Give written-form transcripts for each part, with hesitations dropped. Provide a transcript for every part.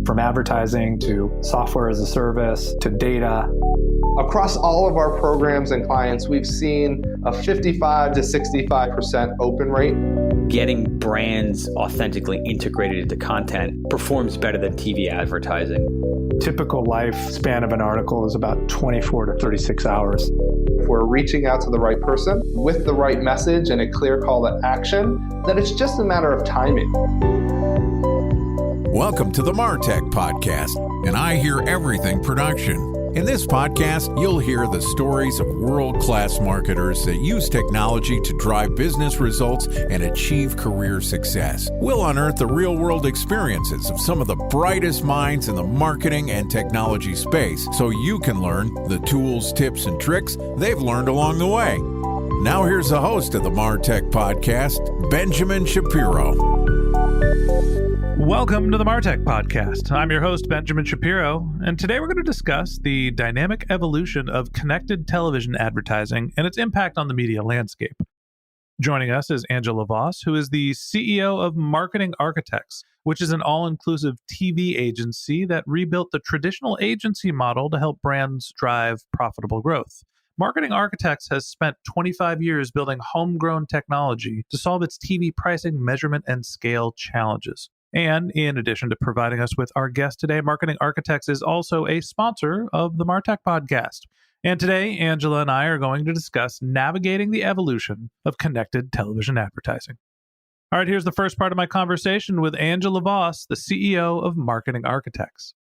From advertising to software as a service to data. Across all of our programs and clients, we've seen a 55 to 65% open rate. Getting brands authentically integrated into content performs better than TV advertising. Typical lifespan of an article is about 24 to 36 hours. If we're reaching out to the right person with the right message and a clear call to action, then it's just a matter of timing. Welcome to the MarTech Podcast, and I Hear Everything production. In this podcast, you'll hear the stories of world-class marketers that use technology to drive business results and achieve career success. We'll unearth the real-world experiences of some of the brightest minds in the marketing and technology space so you can learn the tools, tips, and tricks they've learned along the way. Now here's the host of the MarTech Podcast, Benjamin Shapiro. Welcome to the MarTech Podcast. I'm your host, Benjamin Shapiro, and today we're going to discuss the dynamic evolution of connected television advertising and its impact on the media landscape. Joining us is Angela Voss, who is the CEO of Marketing Architects, which is an all-inclusive TV agency that rebuilt the traditional agency model to help brands drive profitable growth. Marketing Architects has spent 25 years building homegrown technology to solve its TV pricing, measurement, and scale challenges. And in addition to providing us with our guest today, Marketing Architects is also a sponsor of the MarTech Podcast. And today, Angela and I are going to discuss navigating the evolution of connected television advertising. All right, here's the first part of my conversation with Angela Voss, the CEO of Marketing Architects.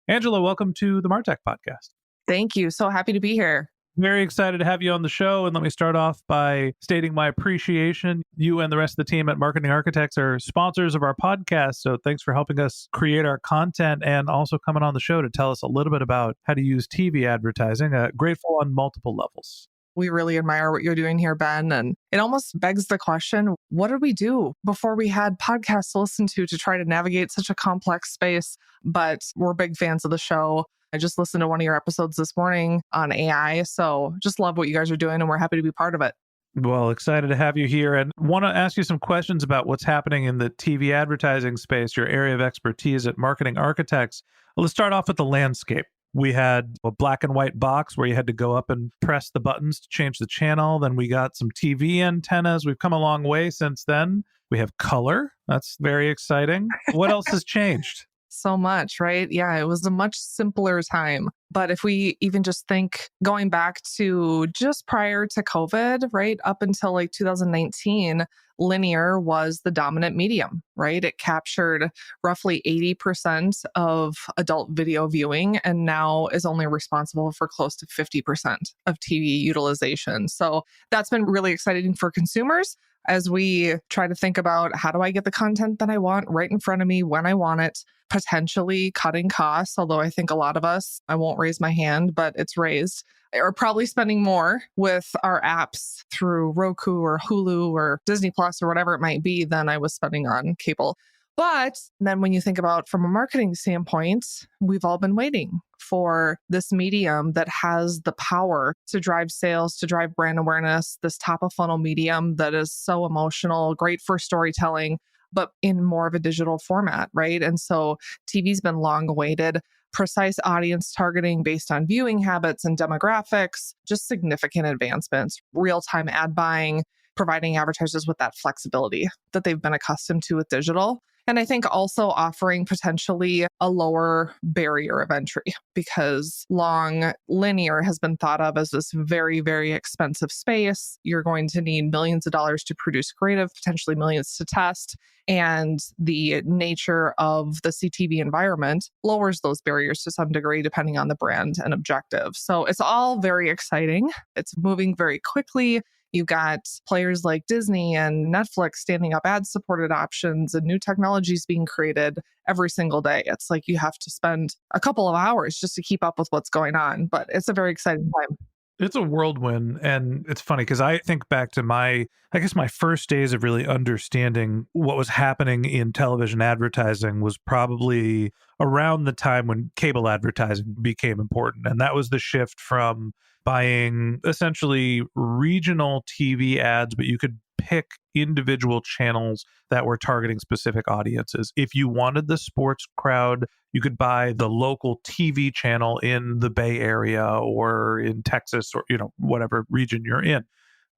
Angela, welcome to the MarTech Podcast. Thank you. So happy to be here. Very excited to have you on the show. And let me start off by stating my appreciation. You and the rest of the team at Marketing Architects are sponsors of our podcast. So thanks for helping us create our content and also coming on the show to tell us a little bit about how to use TV advertising. Grateful on multiple levels. We really admire what you're doing here, Ben. And it almost begs the question, what did we do before we had podcasts to listen to try to navigate such a complex space? But we're big fans of the show. I just listened to one of your episodes this morning on AI. So just love what you guys are doing and we're happy to be part of it. Well, excited to have you here and want to ask you some questions about what's happening in the TV advertising space, your area of expertise at Marketing Architects. Well, let's start off with the landscape. We had a black and white box where you had to go up and press the buttons to change the channel. Then we got some TV antennas. We've come a long way since then. We have color. That's very exciting. What else has changed? So much, right? Yeah, it was a much simpler time. But if we even just think going back to just prior to COVID, right, up until like 2019, linear was the dominant medium, right? It captured roughly 80% of adult video viewing and now is only responsible for close to 50% of TV utilization. So that's been really exciting for consumers as we try to think about how do I get the content that I want right in front of me when I want it, potentially cutting costs. Although I think a lot of us, I won't raise my hand, but it's raised, are probably spending more with our apps through Roku or Hulu or Disney Plus or whatever it might be than I was spending on cable. But then when you think about from a marketing standpoint, we've all been waiting for this medium that has the power to drive sales, to drive brand awareness, this top of funnel medium that is so emotional, great for storytelling, but in more of a digital format, right? And so TV's been long awaited. Precise audience targeting based on viewing habits and demographics, just significant advancements, real-time ad buying, providing advertisers with that flexibility that they've been accustomed to with digital. And I think also offering potentially a lower barrier of entry because long linear has been thought of as this very, very expensive space. You're going to need millions of dollars to produce creative, potentially millions to test. And the nature of the CTV environment lowers those barriers to some degree, depending on the brand and objective. So it's all very exciting. It's moving very quickly. You've got players like Disney and Netflix standing up ad-supported options and new technologies being created every single day. It's like you have to spend a couple of hours just to keep up with what's going on, but it's a very exciting time. It's a whirlwind. And it's funny because I think back to my first days of really understanding what was happening in television advertising was probably around the time when cable advertising became important. And that was the shift from buying essentially regional TV ads, but you could pick individual channels that were targeting specific audiences. If you wanted the sports crowd, you could buy the local TV channel in the Bay Area or in Texas or, whatever region you're in.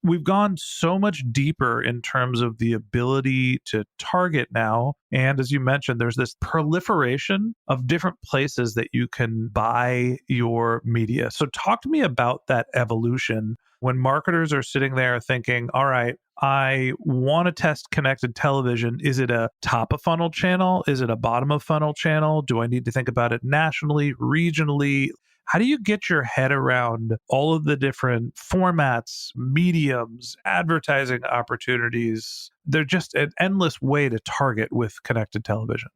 We've gone so much deeper in terms of the ability to target now. And as you mentioned, there's this proliferation of different places that you can buy your media. So talk to me about that evolution when marketers are sitting there thinking, all right, I want to test connected television. Is it a top of funnel channel? Is it a bottom of funnel channel? Do I need to think about it nationally, regionally? How do you get your head around all of the different formats, mediums, advertising opportunities? They're just an endless way to target with connected television.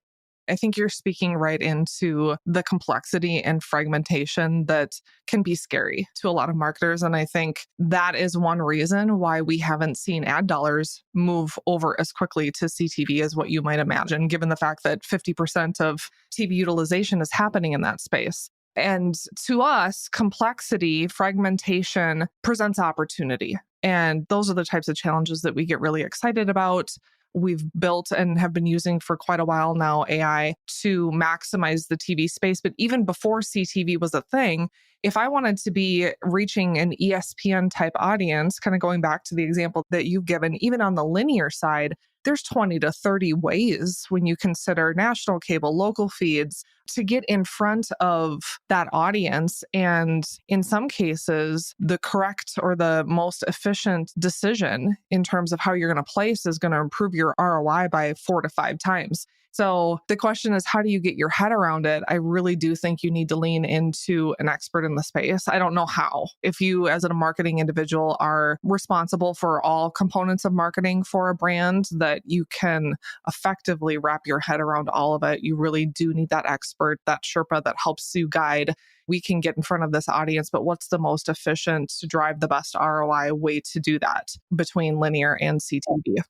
I think you're speaking right into the complexity and fragmentation that can be scary to a lot of marketers. And I think that is one reason why we haven't seen ad dollars move over as quickly to CTV as what you might imagine, given the fact that 50% of TV utilization is happening in that space. And to us, complexity, fragmentation presents opportunity. And those are the types of challenges that we get really excited about. We've built and have been using for quite a while now AI to maximize the TV space. But even before CTV was a thing, if I wanted to be reaching an ESPN type audience, kind of going back to the example that you've given, even on the linear side, there's 20 to 30 ways when you consider national cable, local feeds to get in front of that audience. And in some cases, the correct or the most efficient decision in terms of how you're going to place is going to improve your ROI by 4 to 5 times. So the question is, how do you get your head around it? I really do think you need to lean into an expert in the space. I don't know how. If you, as a marketing individual, are responsible for all components of marketing for a brand, that you can effectively wrap your head around all of it, you really do need that expert, that Sherpa that helps you guide. We can get in front of this audience, but what's the most efficient to drive the best ROI way to do that between linear and CTV?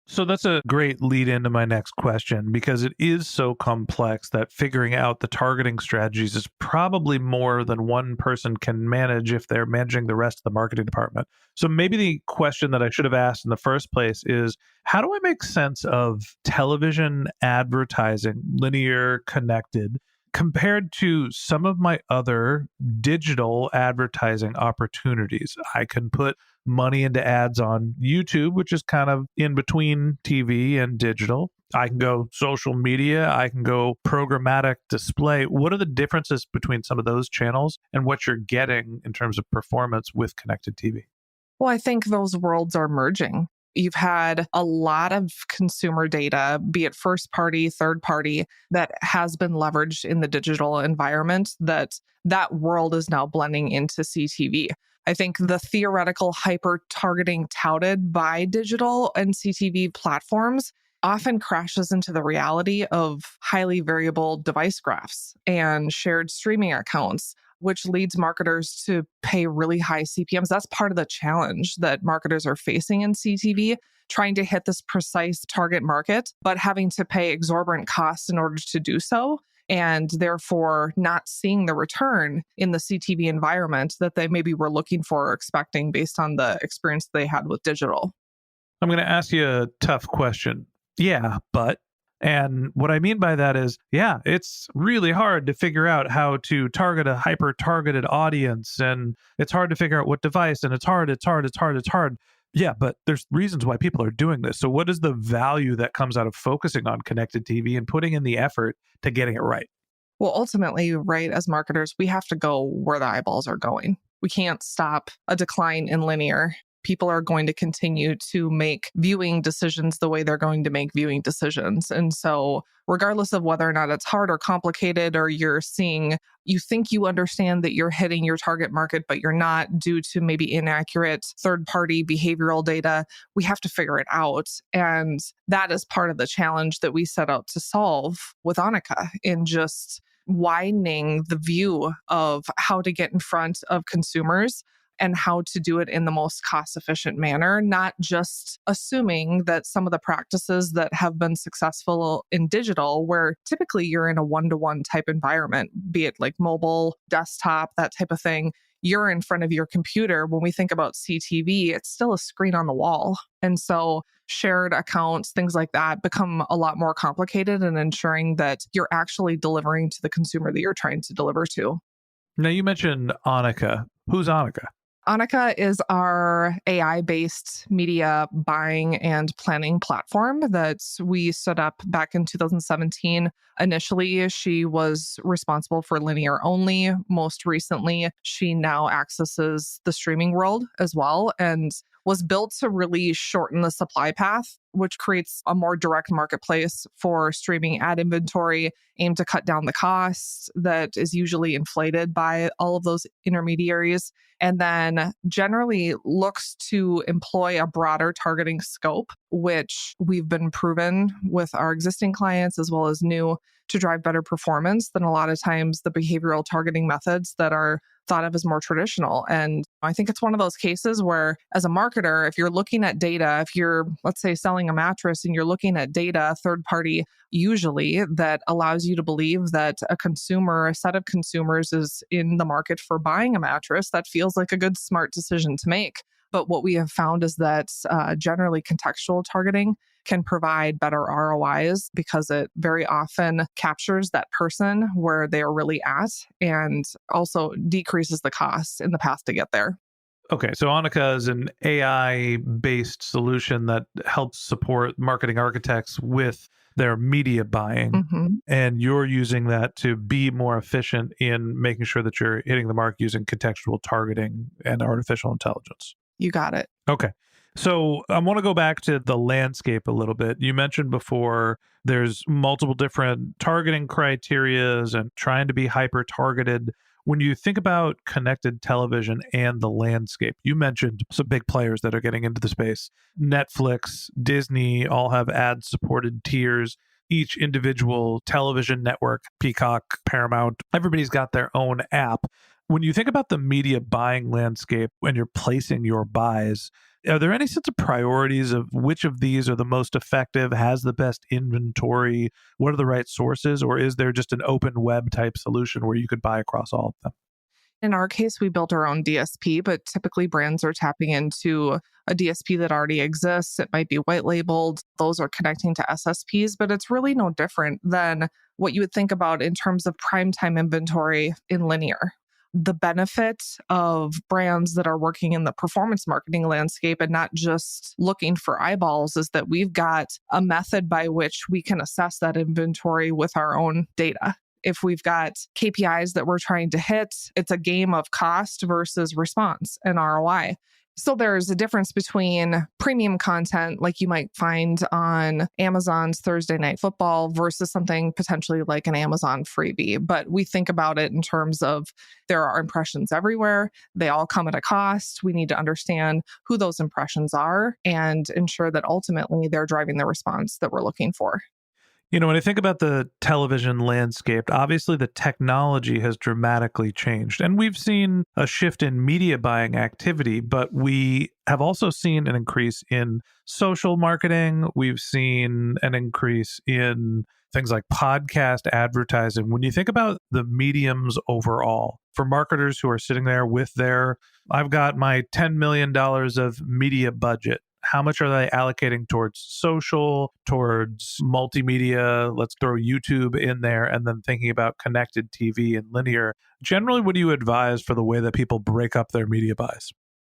So that's a great lead into my next question, because it is so complex that figuring out the targeting strategies is probably more than one person can manage if they're managing the rest of the marketing department. So maybe the question that I should have asked in the first place is, how do I make sense of television advertising, linear, connected, compared to some of my other digital advertising opportunities? I can put money into ads on YouTube, which is kind of in between TV and digital. I can go social media. I can go programmatic display. What are the differences between some of those channels and what you're getting in terms of performance with connected TV? Well, I think those worlds are merging. You've had a lot of consumer data, be it first party, third party, that has been leveraged in the digital environment, that world is now blending into CTV. I think the theoretical hyper-targeting touted by digital and CTV platforms often crashes into the reality of highly variable device graphs and shared streaming accounts, which leads marketers to pay really high CPMs. That's part of the challenge that marketers are facing in CTV, trying to hit this precise target market, but having to pay exorbitant costs in order to do so, and therefore not seeing the return in the CTV environment that they maybe were looking for or expecting based on the experience they had with digital. I'm going to ask you a tough question. Yeah, but... And what I mean by that is, yeah, it's really hard to figure out how to target a hyper-targeted audience, and it's hard to figure out what device, and it's hard. Yeah, but there's reasons why people are doing this. So what is the value that comes out of focusing on connected TV and putting in the effort to getting it right? Well, ultimately, right, as marketers, we have to go where the eyeballs are going. We can't stop a decline in linear. People are going to continue to make viewing decisions the way they're going to make viewing decisions. And so regardless of whether or not it's hard or complicated, or you think you understand that you're hitting your target market, but you're not due to maybe inaccurate third-party behavioral data, we have to figure it out. And that is part of the challenge that we set out to solve with Annika, in just widening the view of how to get in front of consumers and how to do it in the most cost-efficient manner, not just assuming that some of the practices that have been successful in digital, where typically you're in a one-to-one type environment, be it like mobile, desktop, that type of thing, you're in front of your computer. When we think about CTV, it's still a screen on the wall. And so shared accounts, things like that become a lot more complicated in ensuring that you're actually delivering to the consumer that you're trying to deliver to. Now, you mentioned Annika. Who's Annika? Annika is our AI-based media buying and planning platform that we set up back in 2017. Initially, she was responsible for linear only. Most recently, she now accesses the streaming world as well, and was built to really shorten the supply path, which creates a more direct marketplace for streaming ad inventory, aimed to cut down the cost that is usually inflated by all of those intermediaries, and then generally looks to employ a broader targeting scope, which we've been proven with our existing clients as well as new to drive better performance than a lot of times the behavioral targeting methods that are thought of as more traditional. And I think it's one of those cases where, as a marketer, if you're looking at data, if you're, let's say, selling a mattress and you're looking at data, third party, usually that allows you to believe that a set of consumers is in the market for buying a mattress, that feels like a good, smart decision to make. But what we have found is that generally contextual targeting can provide better ROIs because it very often captures that person where they are really at and also decreases the costs in the path to get there. Okay, so Annika is an AI-based solution that helps support marketing architects with their media buying. Mm-hmm. And you're using that to be more efficient in making sure that you're hitting the mark using contextual targeting and artificial intelligence. You got it. Okay. So I want to go back to the landscape a little bit. You mentioned before there's multiple different targeting criterias and trying to be hyper targeted. When you think about connected television and the landscape, you mentioned some big players that are getting into the space. Netflix, Disney all have ad supported tiers. Each individual television network, Peacock, Paramount, everybody's got their own app. When you think about the media buying landscape when you're placing your buys, are there any sense of priorities of which of these are the most effective, has the best inventory, what are the right sources, or is there just an open web type solution where you could buy across all of them? In our case, we built our own DSP, but typically brands are tapping into a DSP that already exists. It might be white labeled. Those are connecting to SSPs, but it's really no different than what you would think about in terms of primetime inventory in linear. The benefit of brands that are working in the performance marketing landscape and not just looking for eyeballs is that we've got a method by which we can assess that inventory with our own data. If we've got KPIs that we're trying to hit, it's a game of cost versus response and ROI. So there's a difference between premium content like you might find on Amazon's Thursday Night Football versus something potentially like an Amazon freebie. But we think about it in terms of there are impressions everywhere. They all come at a cost. We need to understand who those impressions are and ensure that ultimately they're driving the response that we're looking for. You know, when I think about the television landscape, obviously the technology has dramatically changed. And we've seen a shift in media buying activity, but we have also seen an increase in social marketing. We've seen an increase in things like podcast advertising. When you think about the mediums overall, for marketers who are sitting there with I've got my $10 million of media budget. How much are they allocating towards social, towards multimedia? Let's throw YouTube in there, and then thinking about connected TV and linear. Generally, what do you advise for the way that people break up their media buys?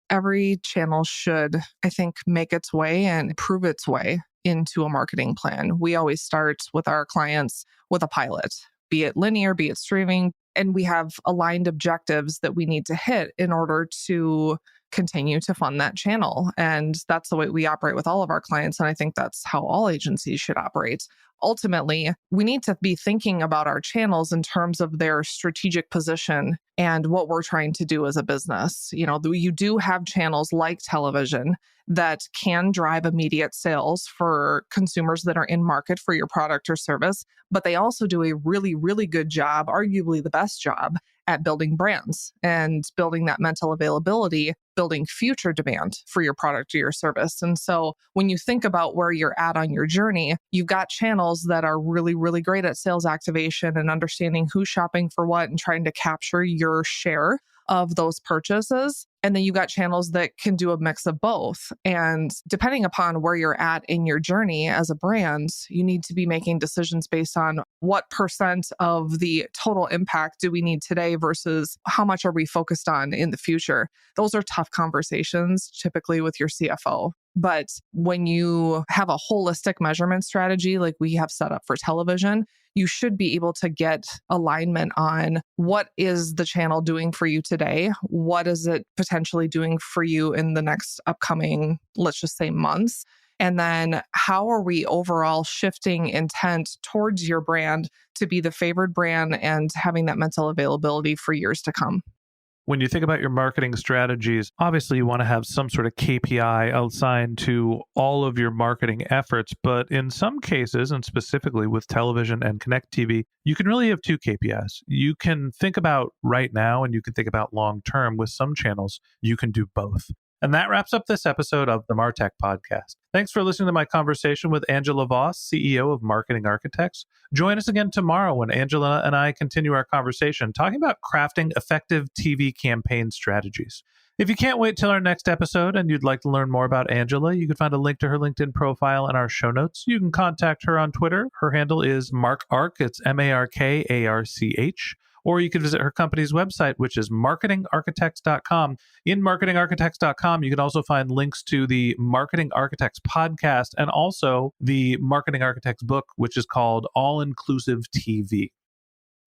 Every channel should, I think, make its way and prove its way into a marketing plan. We always start with our clients with a pilot, be it linear, be it streaming, and we have aligned objectives that we need to hit in order to continue to fund that channel. And that's the way we operate with all of our clients. And I think that's how all agencies should operate. Ultimately, we need to be thinking about our channels in terms of their strategic position and what we're trying to do as a business. You know, you do have channels like television that can drive immediate sales for consumers that are in market for your product or service, but they also do a really, really good job, arguably the best job, at building brands and building that mental availability, building future demand for your product or your service. And so when you think about where you're at on your journey, you've got channels that are really, really great at sales activation and understanding who's shopping for what and trying to capture your share of those purchases. And then you got channels that can do a mix of both. And depending upon where you're at in your journey as a brand, you need to be making decisions based on what percent of the total impact do we need today versus how much are we focused on in the future. Those are tough conversations, typically with your CFO. But when you have a holistic measurement strategy like we have set up for television, you should be able to get alignment on what is the channel doing for you today? What is it potentially doing for you in the next upcoming, let's just say, months? And then how are we overall shifting intent towards your brand to be the favored brand and having that mental availability for years to come? When you think about your marketing strategies, obviously you want to have some sort of KPI assigned to all of your marketing efforts. But in some cases, and specifically with television and Connect TV, you can really have two KPIs. You can think about right now and you can think about long term. With some channels, you can do both. And that wraps up this episode of the MarTech Podcast. Thanks for listening to my conversation with Angela Voss, CEO of Marketing Architects. Join us again tomorrow when Angela and I continue our conversation talking about crafting effective TV campaign strategies. If you can't wait till our next episode and you'd like to learn more about Angela, you can find a link to her LinkedIn profile in our show notes. You can contact her on Twitter. Her handle is MarkArch. It's MarkArch. Or you can visit her company's website, which is marketingarchitects.com. In marketingarchitects.com, you can also find links to the Marketing Architects podcast and also the Marketing Architects book, which is called All Inclusive TV.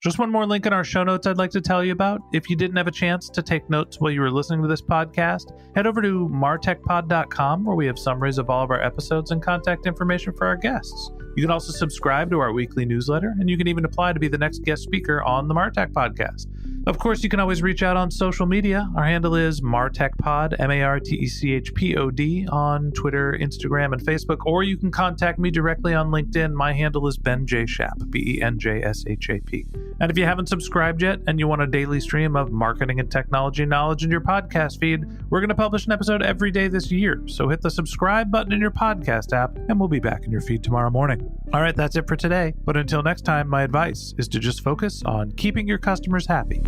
Just one more link in our show notes I'd like to tell you about. If you didn't have a chance to take notes while you were listening to this podcast, head over to martechpod.com, where we have summaries of all of our episodes and contact information for our guests. You can also subscribe to our weekly newsletter, and you can even apply to be the next guest speaker on the MarTech Podcast. Of course, you can always reach out on social media. Our handle is MarTechPod, MarTechPod, on Twitter, Instagram, and Facebook, or you can contact me directly on LinkedIn. My handle is Ben J. Shap, BenJShap. And if you haven't subscribed yet and you want a daily stream of marketing and technology knowledge in your podcast feed, we're going to publish an episode every day this year. So hit the subscribe button in your podcast app, and we'll be back in your feed tomorrow morning. All right, that's it for today. But until next time, my advice is to just focus on keeping your customers happy.